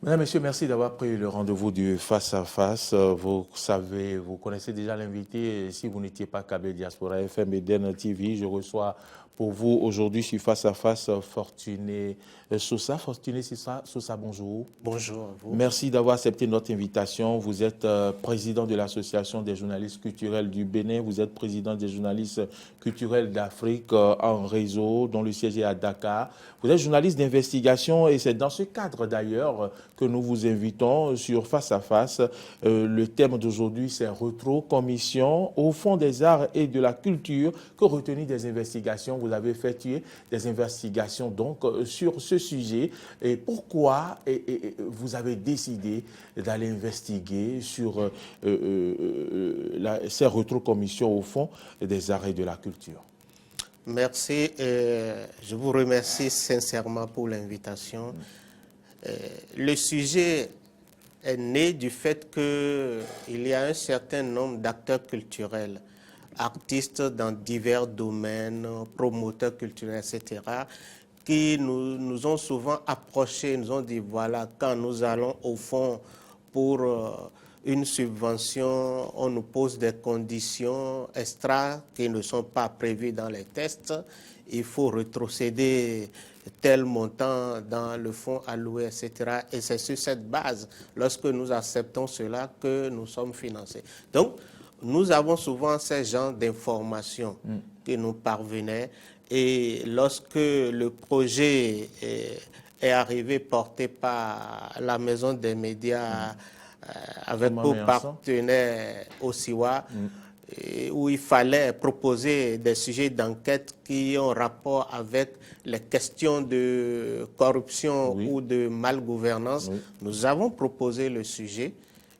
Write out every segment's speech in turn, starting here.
Mesdames, Messieurs, merci d'avoir pris le rendez-vous du face-à-face. Vous savez, vous connaissez déjà l'invité. Si vous n'étiez pas câblé Diaspora FM et DN TV, je reçois pour vous aujourd'hui sur face-à-face Fortuné Sosa. Fortuné Sosa, bonjour. Bonjour à vous. Merci d'avoir accepté notre invitation. Vous êtes président de l'Association des journalistes culturels du Bénin. Vous êtes président des journalistes culturels d'Afrique en réseau, dont le siège est à Dakar. Vous êtes journaliste d'investigation et c'est dans ce cadre d'ailleurs que nous vous invitons sur Face à Face. Le thème d'aujourd'hui, c'est Rétro-Commission au Fonds des arts et de la culture. Que retenir des investigations? Vous avez fait des investigations donc sur ce sujet. Et pourquoi vous avez décidé d'aller investiguer sur ces Rétro-Commissions au Fonds des arts et de la culture? Merci. Je vous remercie sincèrement pour l'invitation. Le sujet est né du fait qu'il y a un certain nombre d'acteurs culturels, artistes dans divers domaines, promoteurs culturels, etc., qui nous ont souvent approchés, nous ont dit, voilà, quand nous allons au fond pour une subvention, on nous pose des conditions extra qui ne sont pas prévues dans les tests. Il faut rétrocéder tel montant dans le fonds alloué, etc. Et c'est sur cette base, lorsque nous acceptons cela, que nous sommes financés. Donc, nous avons souvent ces genres d'informations qui nous parvenaient. Et lorsque le projet est arrivé porté par la Maison des médias, avec pour partenaire OSIWA, où il fallait proposer des sujets d'enquête qui ont rapport avec les questions de corruption ou de malgouvernance. Nous avons proposé le sujet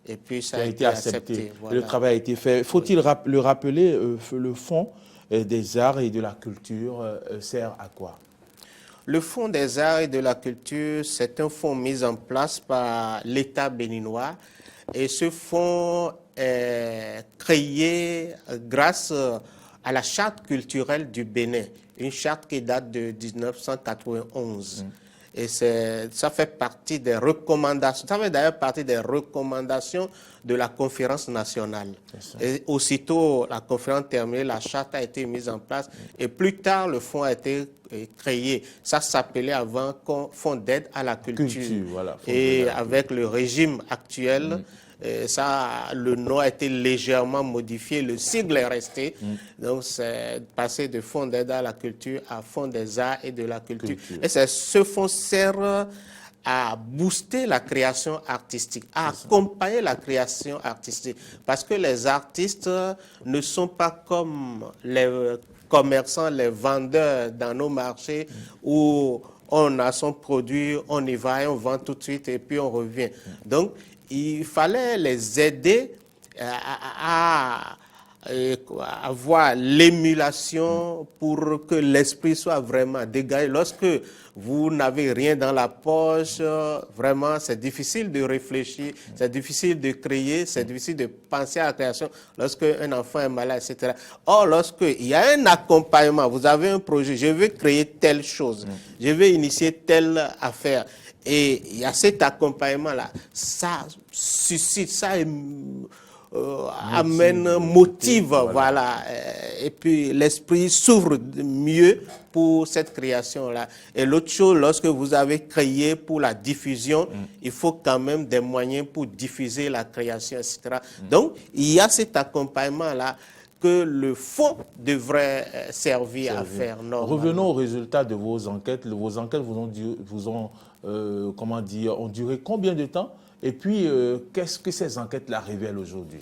et puis ça a été accepté. Voilà. Le travail a été fait. Faut-il le rappeler, le Fonds des arts et de la culture sert à quoi? Le Fonds des arts et de la culture, c'est un fonds mis en place par l'État béninois. Et ce fonds est créé grâce à la charte culturelle du Bénin, une charte qui date de 1991. Et ça fait partie des recommandations, ça fait d'ailleurs partie des recommandations de la conférence nationale. Et aussitôt la conférence terminée, la charte a été mise en place et plus tard le fonds a été créé. Ça s'appelait avant Fonds d'aide à la culture. Voilà, et avec le régime actuel, le nom a été légèrement modifié, le sigle est resté. Donc c'est passé de Fonds d'aide à la culture à Fonds des arts et de la culture. Et ce fonds sert à booster la création artistique, à accompagner la création artistique. Parce que les artistes ne sont pas comme les commerçants, les vendeurs dans nos marchés où on a son produit, on y va et on vend tout de suite et puis on revient. Donc, il fallait les aider à avoir l'émulation pour que l'esprit soit vraiment dégagé. Lorsque vous n'avez rien dans la poche, vraiment, c'est difficile de réfléchir, c'est difficile de créer, c'est difficile de penser à la création lorsque un enfant est malade, etc. Or, lorsqu'il y a un accompagnement, vous avez un projet, je veux créer telle chose, je veux initier telle affaire, et il y a cet accompagnement-là, ça suscite, ça amène, motive, voilà. Et puis l'esprit s'ouvre mieux pour cette création-là. Et l'autre chose, lorsque vous avez créé pour la diffusion, il faut quand même des moyens pour diffuser la création, etc. Donc, il y a cet accompagnement-là que le fonds devrait servir à faire normalement. Revenons aux résultats de vos enquêtes. Vos enquêtes ont duré combien de temps? Et puis, qu'est-ce que ces enquêtes-là révèlent aujourd'hui?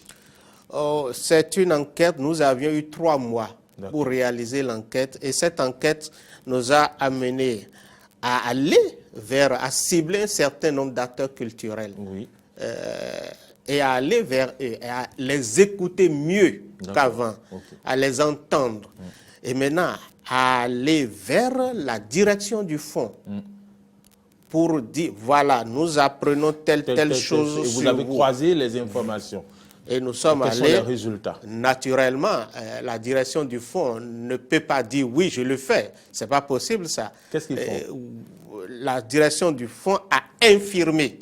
C'est une enquête, nous avions eu 3 mois pour réaliser l'enquête. Et cette enquête nous a amené à aller à cibler un certain nombre d'acteurs culturels. Et à aller vers eux, et à les écouter mieux qu'avant, à les entendre. Et maintenant, à aller vers la direction du fonds. Pour dire, voilà, nous apprenons telle chose sur vous. Vous avez croisé les informations. Et nous sommes allés. Quels sont les résultats? Naturellement, la direction du fonds ne peut pas dire oui, je le fais. Ce n'est pas possible ça. Qu'est-ce qu'ils font? La direction du fonds a infirmé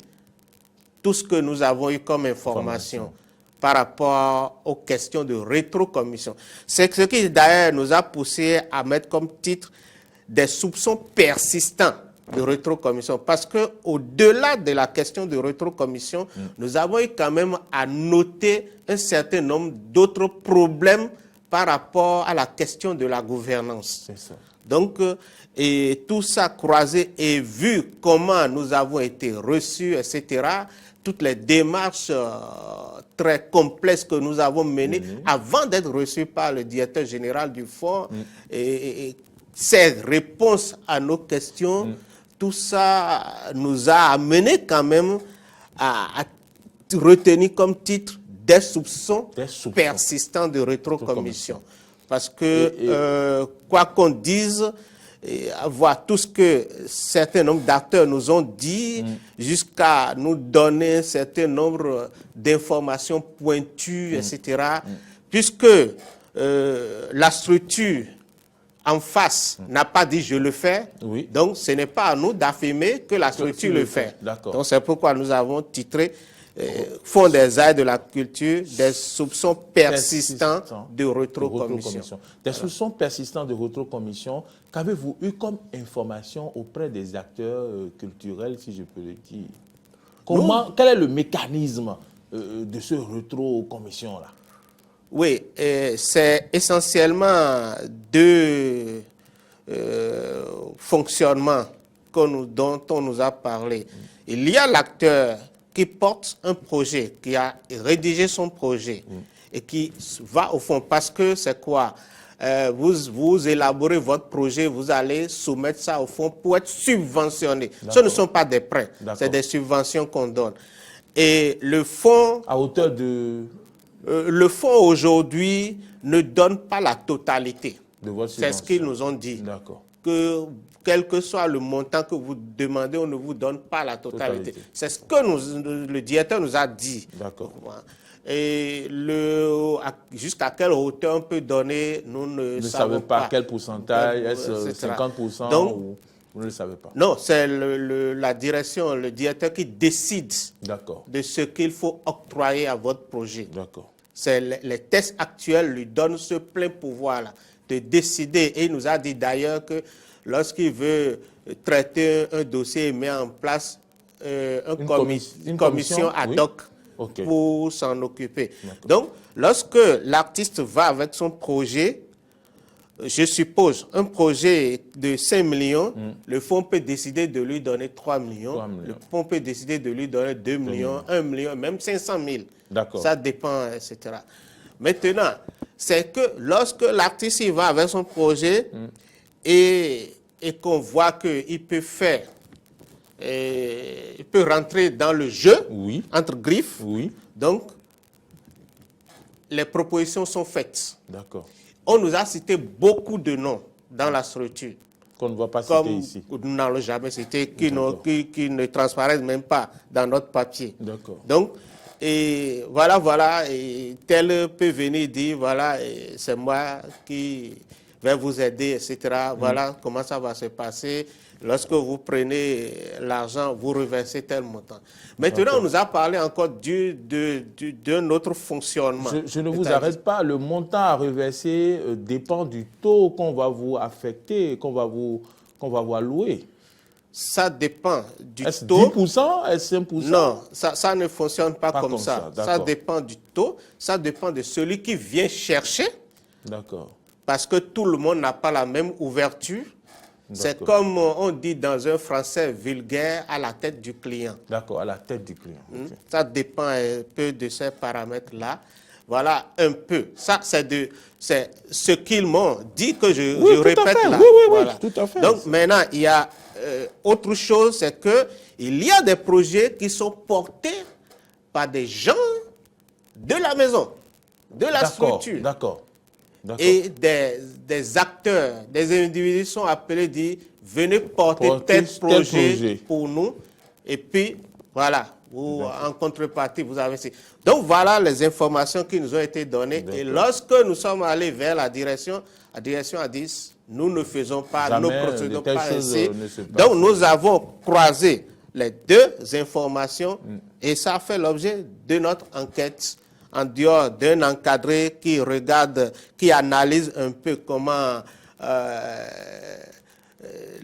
tout ce que nous avons eu comme information par rapport aux questions de rétrocommission. C'est ce qui d'ailleurs nous a poussé à mettre comme titre des soupçons persistants de rétrocommission. Parce qu'au-delà de la question de rétrocommission, nous avons eu quand même à noter un certain nombre d'autres problèmes par rapport à la question de la gouvernance. C'est ça. Donc, et tout ça croisé et vu comment nous avons été reçus, etc., toutes les démarches très complexes que nous avons menées avant d'être reçus par le directeur général du fonds, et ces réponses à nos questions, tout ça nous a amené quand même à retenir comme titre des soupçons persistants de rétrocommission. Parce que, quoi qu'on dise, voir tout ce que certains nombres d'acteurs nous ont dit, jusqu'à nous donner un certain nombre d'informations pointues, etc., puisque la structure en face n'a pas dit « je le fais », donc ce n'est pas à nous d'affirmer que la structure le fait. Donc c'est pourquoi nous avons titré Fonds des arts et de la culture, des soupçons persistants de rétrocommission. Des soupçons persistants de rétrocommission, qu'avez-vous eu comme information auprès des acteurs culturels, si je peux le dire? Quel est le mécanisme de ce rétrocommission-là? Oui, c'est essentiellement deux fonctionnements dont on nous a parlé. Il y a l'acteur qui porte un projet, qui a rédigé son projet et qui va au fond. Parce que c'est quoi? Vous élaborez votre projet, vous allez soumettre ça au fond pour être subventionné. Ce ne sont pas des prêts, c'est des subventions qu'on donne. Et le fonds... À hauteur de... le fonds aujourd'hui ne donne pas la totalité. C'est ce qu'ils nous ont dit. D'accord. Que quel que soit le montant que vous demandez, on ne vous donne pas la totalité. C'est ce que le directeur nous a dit. D'accord. Et jusqu'à quelle hauteur on peut donner, nous ne savons pas. Quel pourcentage, est-ce 50% donc, ou vous ne le savez pas? Non, c'est la direction, le directeur qui décide de ce qu'il faut octroyer à votre projet. D'accord. Les tests actuels lui donnent ce plein pouvoir-là de décider. Et il nous a dit d'ailleurs que lorsqu'il veut traiter un dossier, il met en place une commission ad hoc pour s'en occuper. Donc, lorsque l'artiste va avec son projet, je suppose, un projet de 5 millions, le fonds peut décider de lui donner 3 millions, le fonds peut décider de lui donner 2 millions, 1 million, même 500 000. Ça dépend, etc. Maintenant, c'est que lorsque l'artiste va avec son projet et qu'on voit qu'il peut faire, il peut rentrer dans le jeu, entre griffes, donc les propositions sont faites. D'accord. On nous a cité beaucoup de noms dans la structure. Qu'on ne va pas citer ici. Nous n'allons jamais citer, qui ne transparaissent même pas dans notre papier. D'accord. Donc, et voilà, et tel peut venir dire, voilà, c'est moi qui vais vous aider, etc. Voilà comment ça va se passer. Lorsque vous prenez l'argent, vous reversez tel montant. Maintenant, on nous a parlé encore d'un autre fonctionnement. Je ne vous arrête pas. Le montant à reverser dépend du taux qu'on va vous affecter, qu'on va vous allouer. Ça dépend du est-ce taux. 10%? Est-ce 5%? Non, ça ne fonctionne pas comme ça. Ça dépend du taux. Ça dépend de celui qui vient chercher. D'accord. Parce que tout le monde n'a pas la même ouverture. C'est comme on dit dans un français vulgaire, à la tête du client. D'accord, à la tête du client. Ça dépend un peu de ces paramètres-là. Voilà, un peu. Ça, c'est ce qu'ils m'ont dit que je répète là. Oui, tout à fait. Donc maintenant, il y a autre chose, c'est qu'il y a des projets qui sont portés par des gens de la maison, de la structure. D'accord. Et des acteurs, des individus sont appelés, dire venez porter tel projet pour nous. Et puis, voilà, en contrepartie, vous avez... Donc, voilà les informations qui nous ont été données. Et lorsque nous sommes allés vers la direction a dit, nous ne faisons pas, nous ne procédons pas ainsi. Donc, nous avons croisé les deux informations et ça fait l'objet de notre enquête en dehors d'un encadré qui regarde, qui analyse un peu comment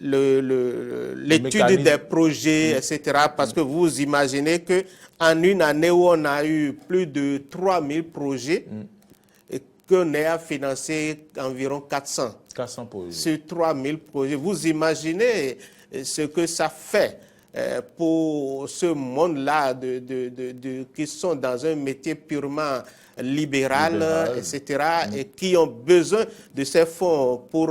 l'étude des projets, etc. Parce que vous imaginez qu'en une année où on a eu plus de 3000 projets, et qu'on ait à financer environ 400 projets. Sur 3000 projets, vous imaginez ce que ça fait pour ce monde-là qui sont dans un métier purement libéral. Etc., et qui ont besoin de ces fonds pour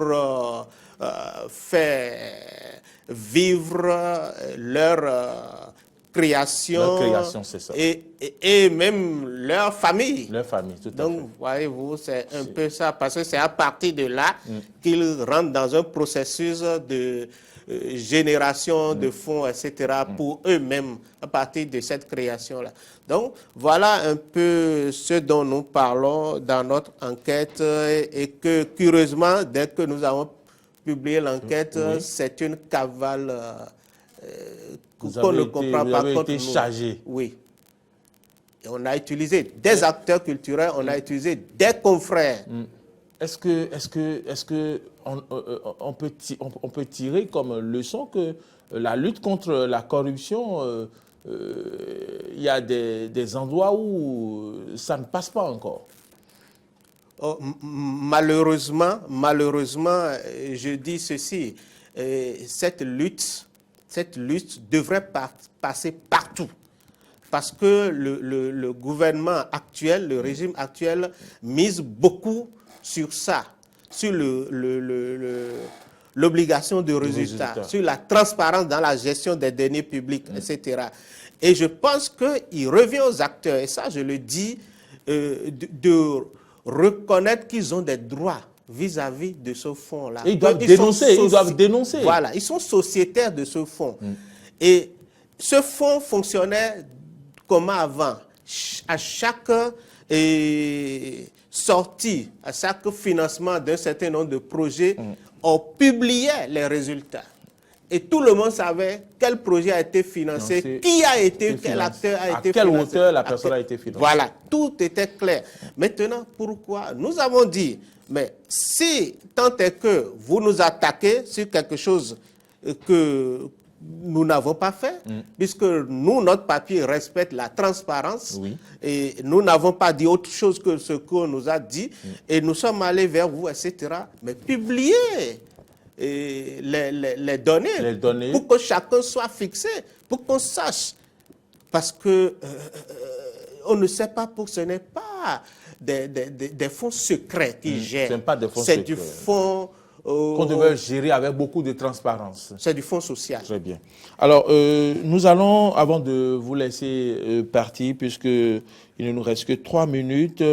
faire vivre leur création, c'est ça. Et même leur famille. Leur famille, tout à fait. Donc, voyez-vous, c'est un peu ça, parce que c'est à partir de là qu'ils rentrent dans un processus de génération de fonds, etc., pour eux-mêmes, à partir de cette création-là. Donc, voilà un peu ce dont nous parlons dans notre enquête et que, curieusement, dès que nous avons publié l'enquête, c'est une cavale qu'on ne comprend pas. Vous avez été chargé. Oui. Et on a utilisé des acteurs culturels, on a utilisé des confrères. Est-ce que on peut tirer comme leçon que la lutte contre la corruption, il y a des endroits où ça ne passe pas encore? Malheureusement, je dis ceci, cette lutte devrait passer partout. Parce que le gouvernement actuel, le régime actuel, mise beaucoup sur ça, sur l'obligation de résultat, sur la transparence dans la gestion des deniers publics, etc. Et je pense qu'il revient aux acteurs, et ça je le dis, de reconnaître qu'ils ont des droits vis-à-vis de ce fonds-là. Ils doivent dénoncer. Voilà, ils sont sociétaires de ce fonds. Et ce fonds fonctionnait comment avant. À chaque sortie, à chaque financement d'un certain nombre de projets, on publiait les résultats. Et tout le monde savait quel projet a été financé, quel acteur a été financé. À quelle hauteur la personne a été financée. Voilà, tout était clair. Maintenant, pourquoi? Nous avons dit, mais si tant est que vous nous attaquez sur quelque chose que nous n'avons pas fait, puisque nous, notre papier respecte la transparence, et nous n'avons pas dit autre chose que ce qu'on nous a dit, et nous sommes allés vers vous, etc. Mais publiez les données pour que chacun soit fixé, pour qu'on sache. Parce que on ne sait pas, ce n'est pas des fonds secrets qui gèrent. C'est du fonds qu'on devait gérer avec beaucoup de transparence. C'est du fonds social. Très bien. Alors, nous allons, avant de vous laisser partir, puisqu'il ne nous reste que 3 minutes,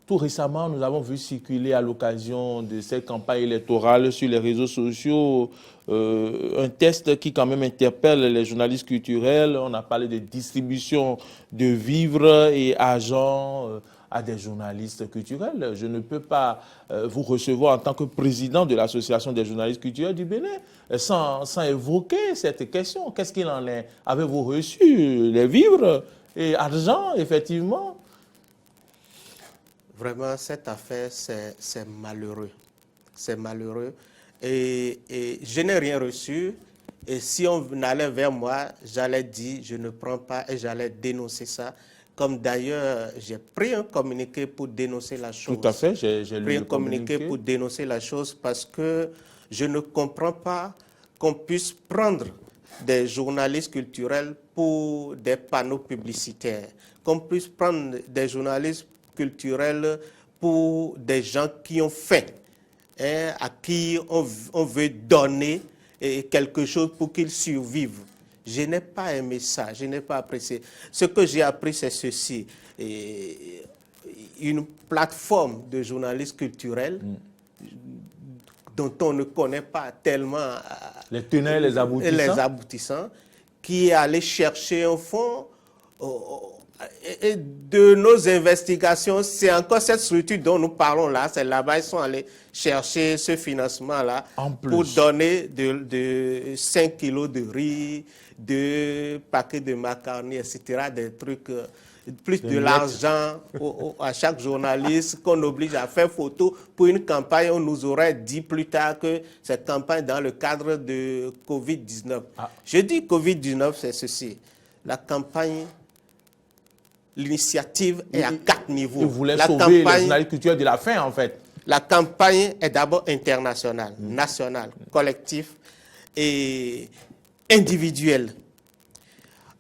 tout récemment, nous avons vu circuler à l'occasion de cette campagne électorale sur les réseaux sociaux un test qui quand même interpelle les journalistes culturels. On a parlé de distribution de vivres et argent à des journalistes culturels. Je ne peux pas vous recevoir en tant que président de l'Association des journalistes culturels du Bénin sans évoquer cette question. Qu'est-ce qu'il en est? Avez-vous reçu les vivres et argent, effectivement? Vraiment, cette affaire, c'est malheureux. C'est malheureux. Et je n'ai rien reçu. Et si on allait vers moi, j'allais dire, je ne prends pas, et j'allais dénoncer ça. Comme d'ailleurs, j'ai pris un communiqué pour dénoncer la chose. Tout à fait, j'ai lu un communiqué pour dénoncer la chose parce que je ne comprends pas qu'on puisse prendre des journalistes culturels pour des panneaux publicitaires, qu'on puisse prendre des journalistes culturels pour des gens qui ont faim, à qui on veut donner quelque chose pour qu'ils survivent. Je n'ai pas aimé ça, je n'ai pas apprécié. Ce que j'ai appris, c'est ceci. Une plateforme de journalistes culturels dont on ne connaît pas tellement les tenants et les aboutissants, qui est allé chercher un fonds Et de nos investigations, c'est encore cette structure dont nous parlons là, c'est là-bas, ils sont allés chercher ce financement-là pour donner de 5 kilos de riz, 2 paquets de macaroni, etc., des trucs, plus de l'argent à chaque journaliste qu'on oblige à faire photo pour une campagne. On nous aurait dit plus tard que cette campagne dans le cadre de Covid-19. Je dis Covid-19, c'est ceci, la campagne... L'initiative est à 4 niveaux. Vous voulez sauver les journalistes culturels de la faim, en fait. La campagne est d'abord internationale, nationale, collective et individuelle.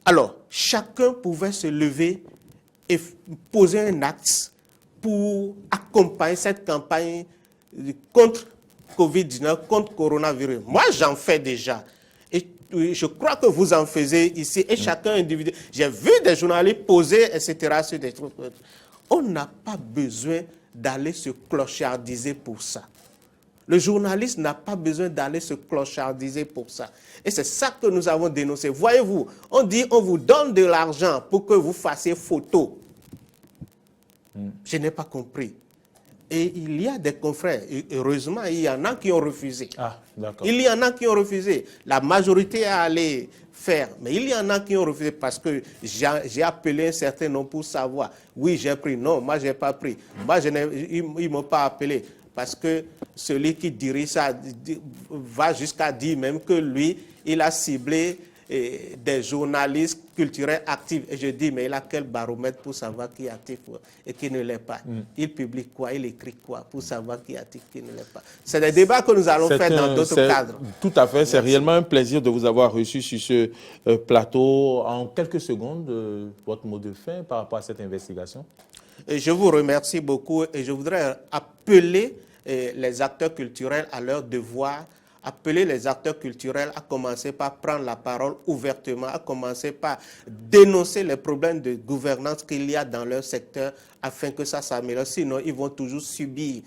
Alors, chacun pouvait se lever et poser un acte pour accompagner cette campagne contre Covid-19, contre coronavirus. Moi, j'en fais déjà. Et je crois que vous en faisiez ici, et chacun individuel. J'ai vu des journalistes poser, etc., sur des trucs. On n'a pas besoin d'aller se clochardiser pour ça. Le journaliste n'a pas besoin d'aller se clochardiser pour ça. Et c'est ça que nous avons dénoncé. Voyez-vous, on dit on vous donne de l'argent pour que vous fassiez photo. Je n'ai pas compris. Et il y a des confrères, heureusement, il y en a qui ont refusé. Il y en a qui ont refusé. La majorité est allée faire, mais il y en a qui ont refusé parce que j'ai appelé un certain nombre pour savoir. Oui, j'ai pris. Non, moi, je n'ai pas pris. Moi, ils ne m'ont pas appelé parce que celui qui dirige ça va jusqu'à dire même que lui, il a ciblé des journalistes culturels actifs. Et je dis, mais il a quel baromètre pour savoir qui est actif et qui ne l'est pas? Il publie quoi? Il écrit quoi pour savoir qui est actif et qui ne l'est pas? C'est des débats que nous allons faire dans d'autres cadres. Tout à fait. C'est réellement un plaisir de vous avoir reçu sur ce plateau. En quelques secondes, votre mot de fin par rapport à cette investigation? Et je vous remercie beaucoup et je voudrais appeler les acteurs culturels à leur devoir, appeler les acteurs culturels à commencer par prendre la parole ouvertement, à commencer par dénoncer les problèmes de gouvernance qu'il y a dans leur secteur afin que ça s'améliore. Sinon, ils vont toujours subir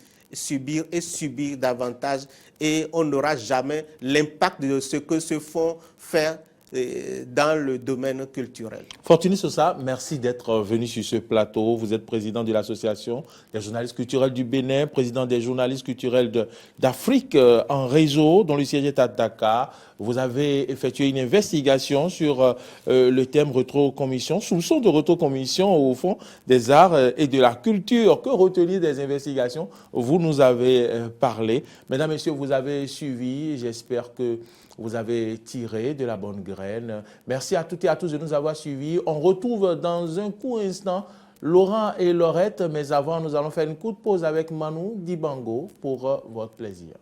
davantage et on n'aura jamais l'impact de ce que se font faire dans le domaine culturel. Fortuny Sosa, merci d'être venu sur ce plateau. Vous êtes président de l'Association des journalistes culturels du Bénin, président des journalistes culturels d'Afrique en réseau, dont le siège est à Dakar. Vous avez effectué une investigation sur le thème rétrocommission, soupçon de rétrocommission au fond des arts et de la culture. Que retenir des investigations? Vous nous avez parlé. Mesdames, Messieurs, vous avez suivi. J'espère que vous avez tiré de la bonne graine. Merci à toutes et à tous de nous avoir suivis. On retrouve dans un court instant Laurent et Laurette, mais avant, nous allons faire une courte pause avec Manu Dibango pour votre plaisir.